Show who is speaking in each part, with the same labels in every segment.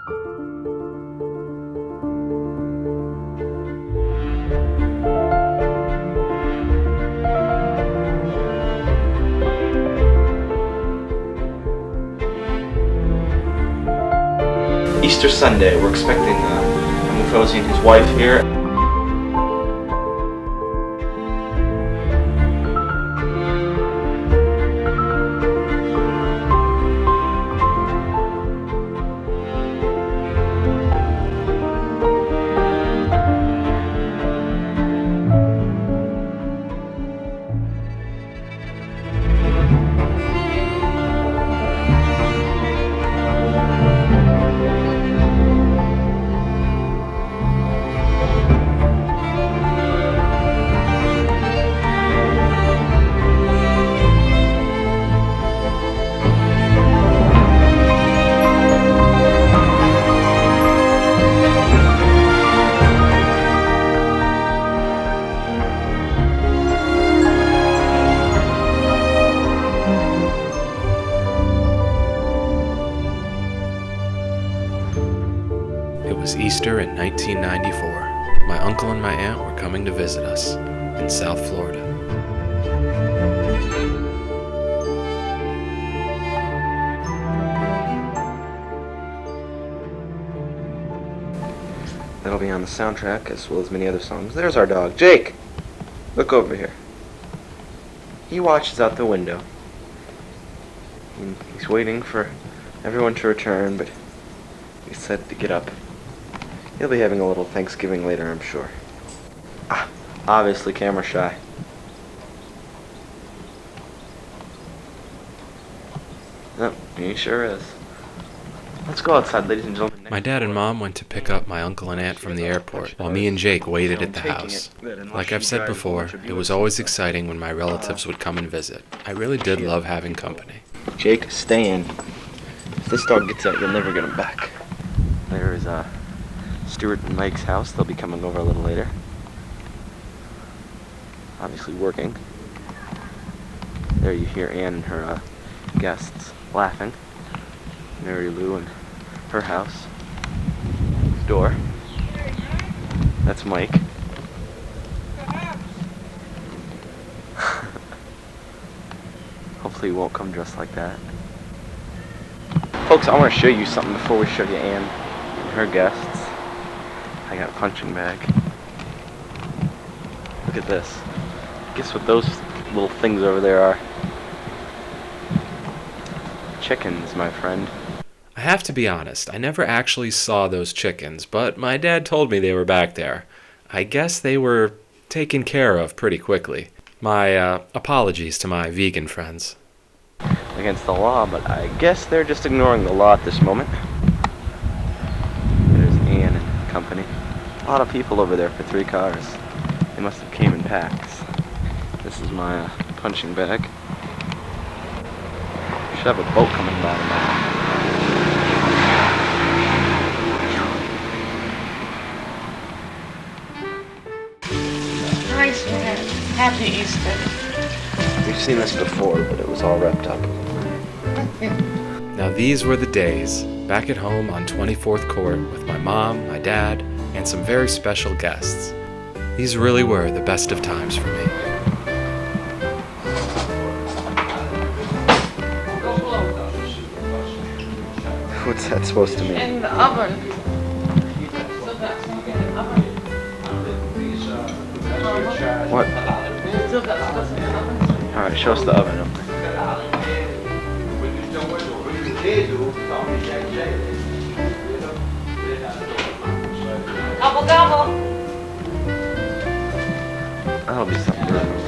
Speaker 1: Easter Sunday, we're expecting Fawzi and his wife here.
Speaker 2: It was Easter in 1994. My uncle and my aunt were coming to visit us in South Florida.
Speaker 1: That'll be on the soundtrack as well as many other songs. There's our dog, Jake. Look over here. He watches out the window. He's waiting for everyone to return, but he said to get up. He'll be having a little Thanksgiving later, I'm sure. Obviously camera shy. Oh, he sure is. Let's go outside, ladies and gentlemen.
Speaker 2: My dad and mom went to pick up my uncle and aunt from the airport, while me and Jake waited at the house. Like I've said before, it was always exciting when my relatives would come and visit. I really did love having company.
Speaker 1: Jake, stay in. If this dog gets out, you'll never get him back. There is Stuart and Mike's house. They'll be coming over a little later. Obviously working. There you hear Ann and her guests laughing. Mary Lou and her house. Door. That's Mike. Hopefully he won't come dressed like that. Folks, I want to show you something before we show you Ann and her guests. I got a punching bag. Look at this. Guess what those little things over there are? Chickens, my friend.
Speaker 2: I have to be honest, I never actually saw those chickens, but my dad told me they were back there. I guess they were taken care of pretty quickly. My apologies to my vegan friends.
Speaker 1: Against the law, but I guess they're just ignoring the law at this moment. There's Ann and company. A lot of people over there for 3 cars. They must have came in packs. This is my punching bag. Should have a boat coming by tomorrow.
Speaker 3: Nice man. Happy Easter.
Speaker 1: We've seen this before, but it was all wrapped up.
Speaker 2: Now these were the days, back at home on 24th Court with my mom, my dad, and some very special guests. These really were the best of times for me.
Speaker 1: What's that supposed to mean?
Speaker 3: In the oven.
Speaker 1: What? Alright, show us the oven up there.
Speaker 3: Gobble, gobble.
Speaker 1: That'll be something to remember.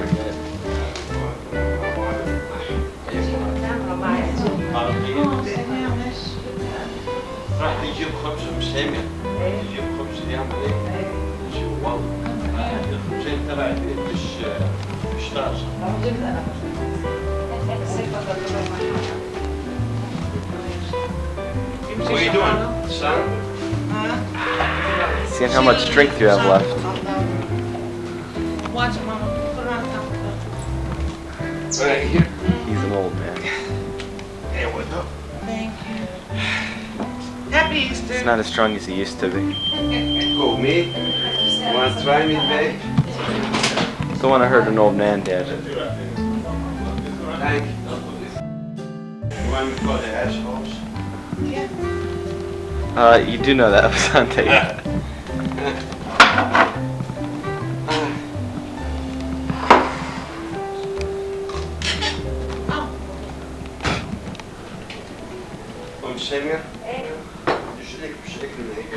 Speaker 4: What are you doing, son?
Speaker 1: Seeing how much strength you have left.
Speaker 3: Watch it, Mama. Put it on top.
Speaker 4: Right here.
Speaker 1: He's an old man.
Speaker 4: Hey, what's up?
Speaker 3: Thank you.
Speaker 4: Happy Easter.
Speaker 1: He's not as strong as he used to be.
Speaker 5: Who, me? You want to try me, babe?
Speaker 1: Don't want to hurt an old man, Dad.
Speaker 5: Thank you. You want me to call the assholes?
Speaker 1: You do know that was on tape.
Speaker 5: سمير؟ شريك من هيك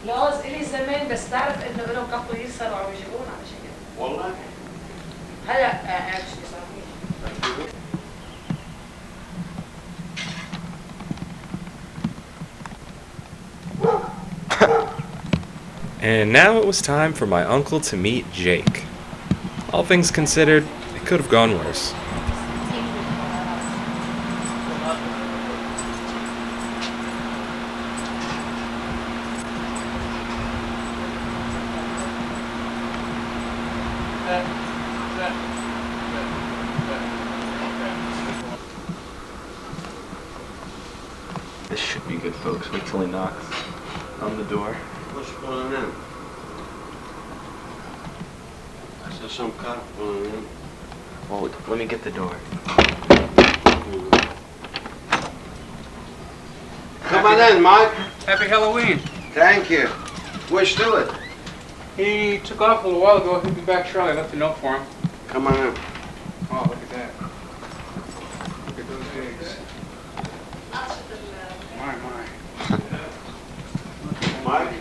Speaker 4: لا إلي زمان بس تعرف إنه لهم كفوا يسهروا عم يجيبونا عشان كده.
Speaker 5: والله؟
Speaker 4: هلا actually صحيح.
Speaker 2: And now it was time for my uncle to meet Jake. All things considered, it could have gone worse.
Speaker 1: This should be good, folks. Wait till he knocks on the door.
Speaker 5: What's going on? I saw some cop going in.
Speaker 1: Well, let me get the door.
Speaker 5: Come on in, Mike.
Speaker 6: Happy Halloween.
Speaker 5: Thank you. Where's Stewart?
Speaker 6: He took off a little while ago. He'll be back shortly. I left a note for him.
Speaker 5: Come on in.
Speaker 6: Oh, look at that. Look at those eggs. My.
Speaker 5: Mike,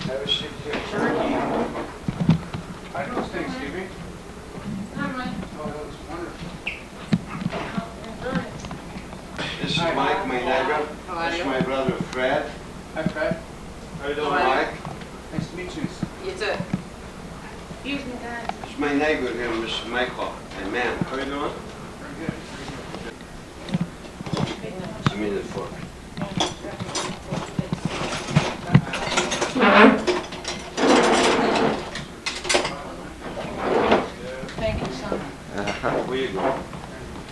Speaker 5: have a seat here. Turkey.
Speaker 6: How do those things, Stevie?
Speaker 3: All right.
Speaker 6: Oh, that was wonderful.
Speaker 5: This is Mike, my neighbor.
Speaker 4: How are
Speaker 5: This is
Speaker 4: you?
Speaker 5: my brother Fred.
Speaker 6: Hi, Fred.
Speaker 5: How you doing,
Speaker 4: How are you?
Speaker 5: Mike?
Speaker 6: Nice to meet you.
Speaker 4: You too. Excuse me, guys.
Speaker 5: This is my neighbor here, Mr. Michael. And man, how you doing?
Speaker 6: Very good.
Speaker 5: I'm in it for.
Speaker 4: Thank you, son.
Speaker 1: Uh-huh.
Speaker 5: Where you going?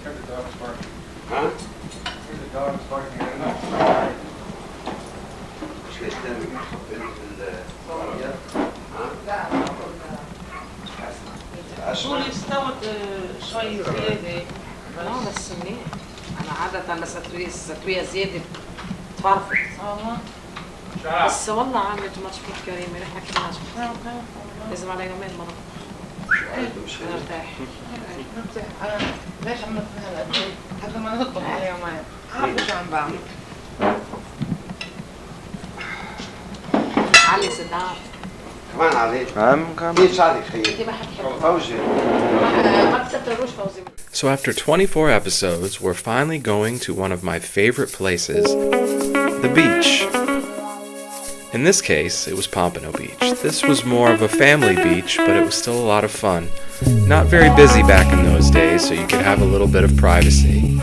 Speaker 6: Here's the dog's barking.
Speaker 5: Huh?
Speaker 6: Here's the dog's barking.
Speaker 5: Just them in the. Yeah? Huh?
Speaker 4: طولي استوت شوي زيادة. لا بس منيح. أنا عادة الستوية زيادة تفرفط. بس والله عاملة ماتش فيك كريمة رح أكلناش. لازم على يومين مرة. نرتاح.
Speaker 7: ليش عم نطبخ هلا؟ حتى ما نطبخ على يومين. عارفة شو عم بعمل.
Speaker 4: علي صداع.
Speaker 5: كمان عليك.
Speaker 1: I'm coming.
Speaker 5: كيف صادق خيي؟
Speaker 4: أنت ما حتحب.
Speaker 5: فوزي.
Speaker 4: ما تستروش فوزي.
Speaker 2: So after 24 episodes, we're finally going to one of my favorite places, the beach. In this case, it was Pompano Beach. This was more of a family beach, but it was still a lot of fun. Not very busy back in those days, so you could have a little bit of privacy.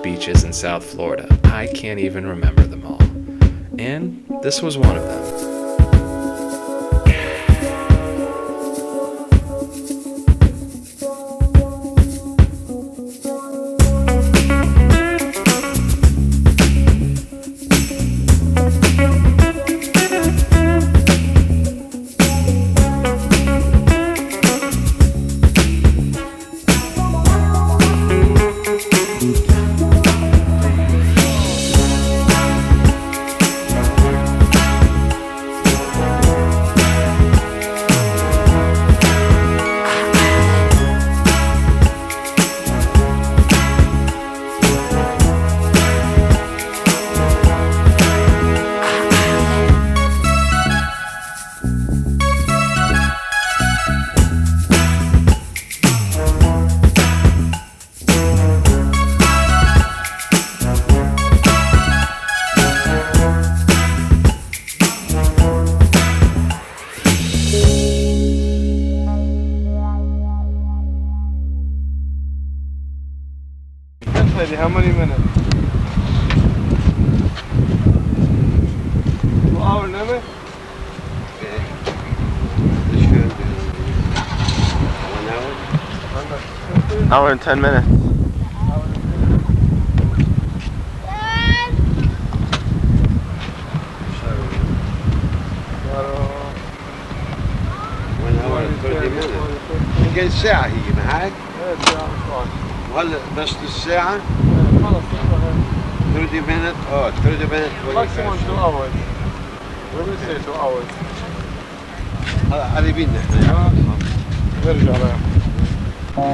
Speaker 2: Beaches in South Florida. I can't even remember them all. And this was one of them.
Speaker 6: Lady, how many minutes? 2 hours, never?
Speaker 5: Okay. This should be 1 hour.
Speaker 1: Hour and 10 minutes.
Speaker 5: Sorry. 1 hour and 30 minutes. كان ساعة هي معاك؟ وهلا بس الساعة؟
Speaker 6: خلص
Speaker 5: 30 minutes. 30 minutes.
Speaker 6: maximum 2 hours. We will say 2 hours.
Speaker 5: قريبين نحن.
Speaker 6: نرجع لها.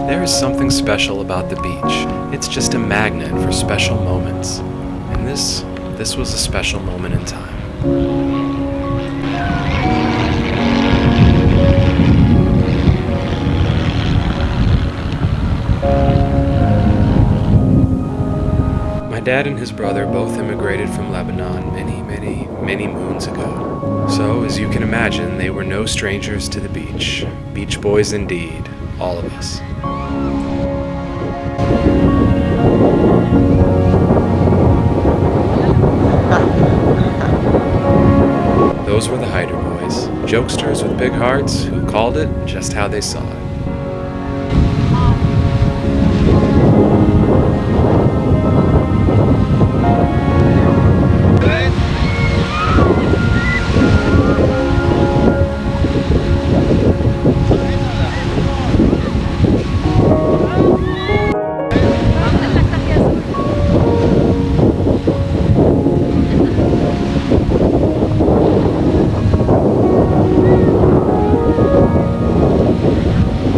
Speaker 2: There is something special about the beach. It's just a magnet for special moments. And this was a special moment in time. My dad and his brother both immigrated from Lebanon many moons ago. So, as you can imagine, they were no strangers to the beach. Beach boys indeed, all of us. Those were the Hyder boys, jokesters with big hearts who called it just how they saw it.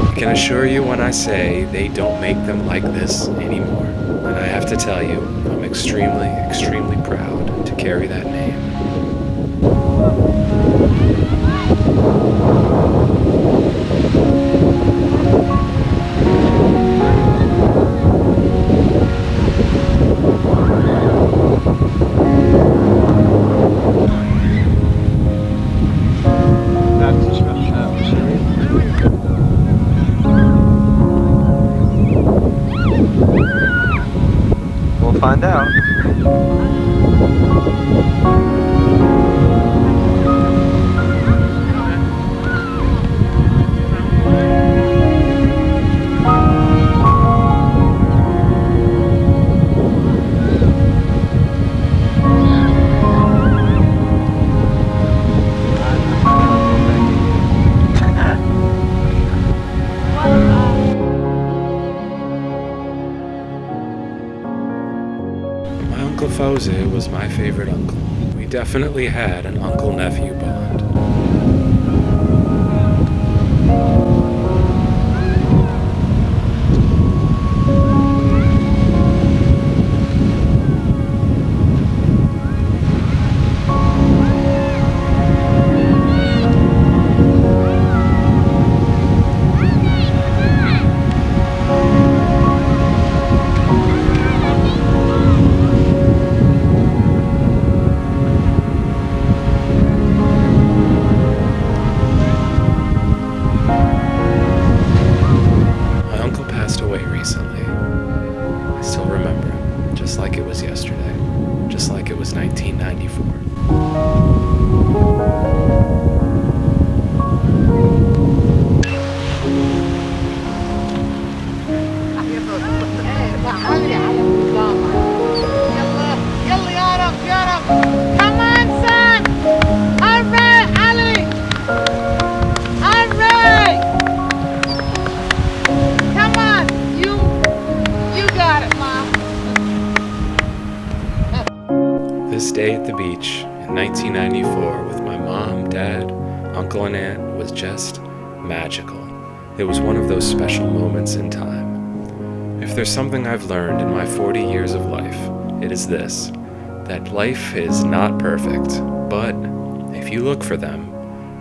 Speaker 2: I can assure you when I say they don't make them like this anymore. And I have to tell you, I'm extremely proud to carry that name.
Speaker 1: We'll find out.
Speaker 2: Uncle Fawzi was my favorite uncle. We definitely had an uncle-nephew bond. Recently. I still remember him, just like it was yesterday, just like it was 1994.
Speaker 7: Come on, son! All right, Ali! All right! Come on, you got it, Mom.
Speaker 2: This day at the beach in 1994 with my mom, dad, uncle, and aunt was just magical. It was one of those special moments in time. If there's something I've learned in my 40 years of life, it is this: that life is not perfect, but if you look for them,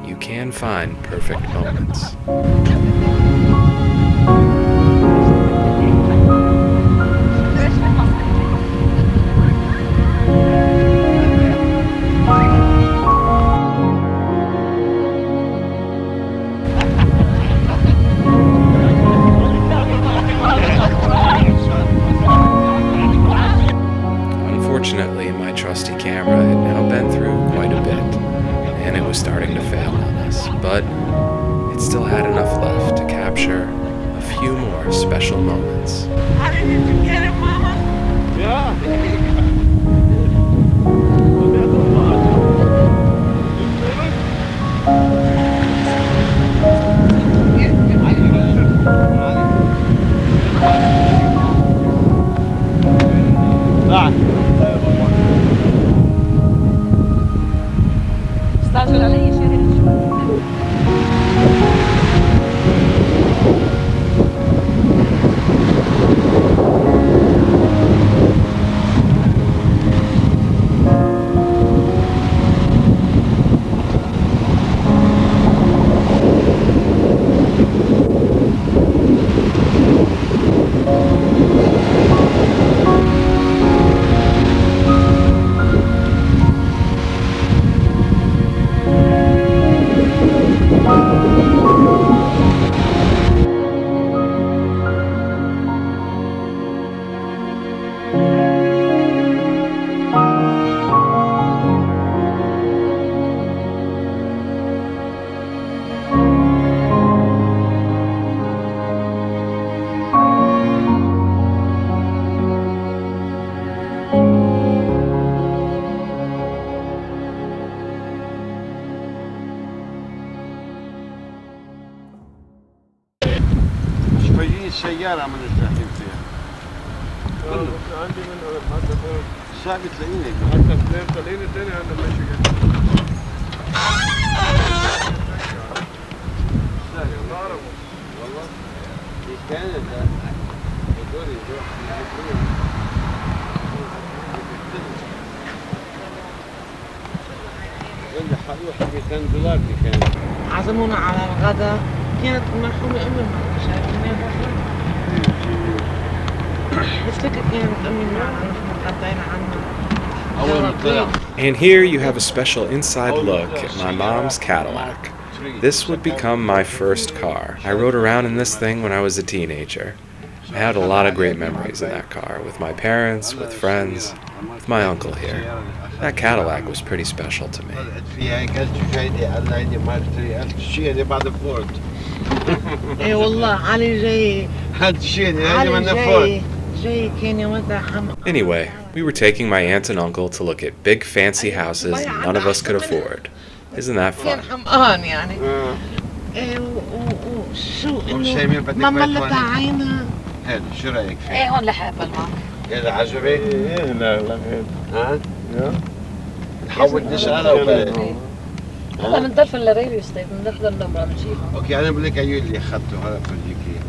Speaker 2: you can find perfect moments. starting to fail on us, but it still had enough left to capture a few more special moments.
Speaker 4: How did you get it, Mama? استعجل علي شيء.
Speaker 5: سيارة من التحكيم فيها. عندي منها حتى ثابت تلاقيني حتى اثنين طالعين الدنيا عندنا ماشي كده. والله في كندا هدول يروح اللي حروح $200 دي كانت.
Speaker 4: عزمونا على الغداء، كانت المرحومة أمي معنا، شايفين بفتكر كانت أمي معنا، نحن غدينا عنها.
Speaker 2: And here you have a special inside look at my mom's Cadillac. This would become my first car. I rode around in this thing when I was a teenager. I had a lot of great memories in that car, with my parents, with friends, with my uncle here. That Cadillac was pretty special to me.
Speaker 4: اي والله علي جاي.
Speaker 5: هاد الشيء
Speaker 4: علي جاي كان يومتها حمق.
Speaker 2: Anyway, we were taking my aunt and uncle to look at big fancy houses none of us could afford. Isn't that fun?
Speaker 4: كان حمقان يعني. وشو إنه ماما اللي تعينا.
Speaker 5: هذا شو رأيك فيه؟
Speaker 4: ايه هون لحقبل معك.
Speaker 5: هذا عجبك؟ ايه لا ها؟ نحاول نسأله ولا؟
Speaker 4: هلا بنضل في الراديو ستيف بناخذ النمرة بنجيبها.
Speaker 5: اوكي انا بقول لك ايوه اللي اخذته هذا فرجيكي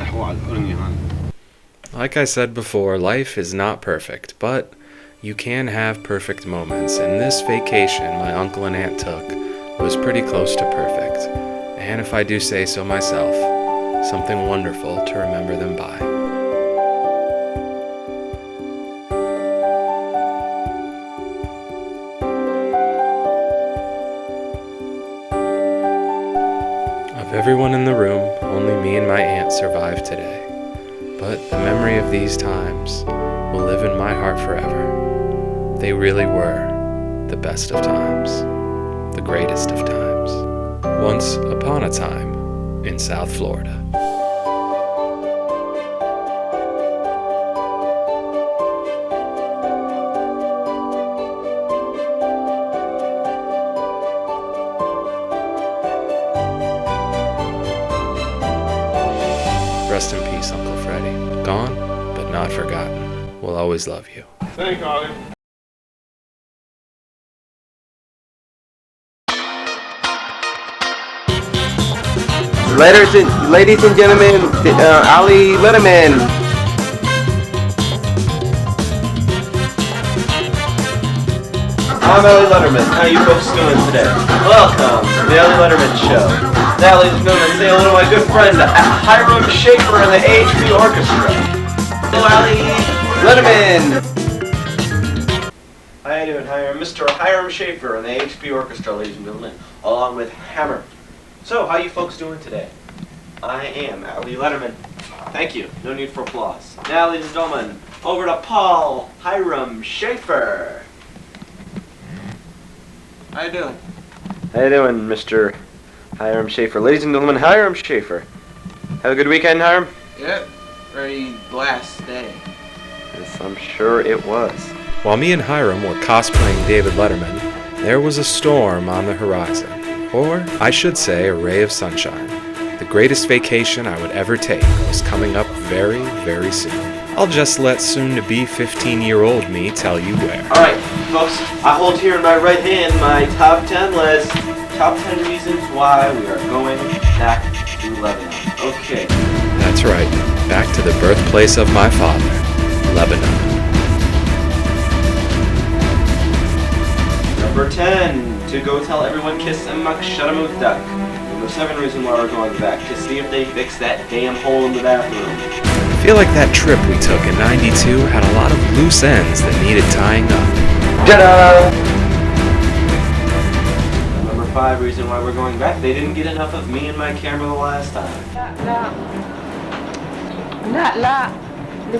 Speaker 5: نحو على القرني هون.
Speaker 2: Like I said before, life is not perfect, but you can have perfect moments, and this vacation my uncle and aunt took was pretty close to perfect. And if I do say so myself, something wonderful to remember them by. Of everyone in the room, only me and my aunt survived today. But the memory of these times will live in my heart forever. They really were the best of times, the greatest of times. Once upon a time in South Florida. Rest in peace, Uncle Freddie. Gone, but not forgotten. We'll always love you.
Speaker 6: Thank you, Ollie.
Speaker 1: Ladies and gentlemen, Ali Letterman. I'm Ali Letterman. How you folks doing today? Welcome to the Ali Letterman Show. Now, ladies and gentlemen, say hello to my good friend Hiram Schaefer and the AHP Orchestra. Hello, Ali Letterman. How you doing, Hiram? Mr. Hiram Schaefer and the AHP Orchestra, ladies and gentlemen, along with Hammer. So, how you folks doing today? I am Ali Letterman. Thank you. No need for applause. Now, ladies and gentlemen, over to Paul Hiram Schaefer.
Speaker 5: How you doing?
Speaker 1: How you doing, Mr. Hiram Schaefer? Ladies and gentlemen, Hiram Schaefer. Have a good weekend, Hiram?
Speaker 6: Yep. Very blessed day.
Speaker 1: Yes, I'm sure it was.
Speaker 2: While me and Hiram were cosplaying David Letterman, there was a storm on the horizon. Or, I should say, a ray of sunshine. The greatest vacation I would ever take was coming up very, very soon. I'll just let soon-to-be 15-year-old me tell you where.
Speaker 1: Alright, folks, I hold here in my right hand my top 10 list. Top 10 reasons why we are going back to Lebanon. Okay.
Speaker 2: That's right, back to the birthplace of my father, Lebanon.
Speaker 1: Number 10, to go tell everyone kiss Emmak Sharamutak. Number 7 reason why we're going back, to see if they fix that damn hole in the bathroom.
Speaker 2: I feel like that trip we took in '92 had a lot of loose ends that needed tying up.
Speaker 1: Ta-da! Number 5 reason why we're going back, they didn't get enough of me and my camera the last time.
Speaker 4: لا لا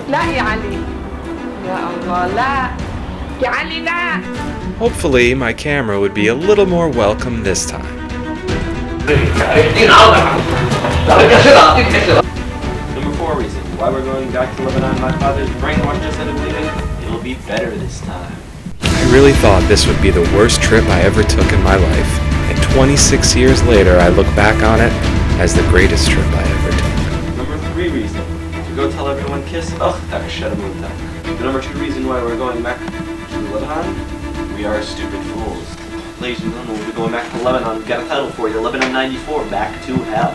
Speaker 4: يا علي يا الله لا يا علي لا.
Speaker 2: Hopefully, my camera would be a little more welcome this time.
Speaker 1: Number 4 reason why we're going back to Lebanon, my father's brainwashed us into believing it'll be better this time.
Speaker 2: I really thought this would be the worst trip I ever took in my life, and 26 years later I look back on it as the greatest trip I ever took.
Speaker 1: Number 3 reason to go tell everyone kiss The number 2 reason why we're going back to Lebanon, we are stupid fools. Ladies and gentlemen, we'll be going back to Lebanon. We've got a title for you, Lebanon 94, Back to Hell.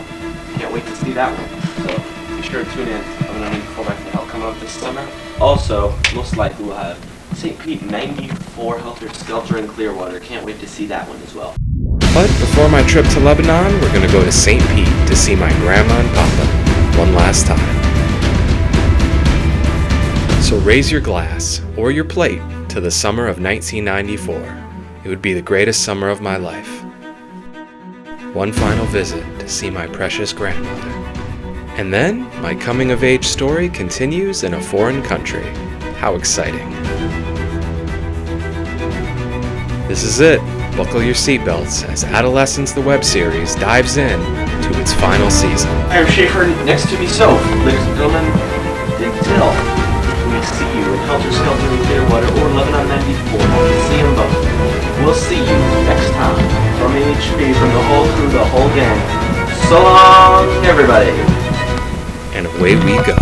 Speaker 1: Can't wait to see that one. So be sure to tune in. Lebanon 94, Back to Hell coming up this summer. Also, most likely we'll have St. Pete 94, Helter Skelter in Clearwater. Can't wait to see that one as well.
Speaker 2: But before my trip to Lebanon, we're going to go to St. Pete to see my grandma and papa one last time. So raise your glass or your plate to the summer of 1994. It would be the greatest summer of my life. One final visit to see my precious grandmother. And then my coming-of-age story continues in a foreign country. How exciting. This is it. Buckle your seatbelts as Adolescence the web series dives in to its final season.
Speaker 1: Hiram Schaefer next to me, so ladies and gentlemen, until we see you in Helter Skelter in Clearwater or Lebanon 94, we'll see them both. We'll see you next time from HP, from the whole crew, the whole gang. So long, everybody.
Speaker 2: And away we go.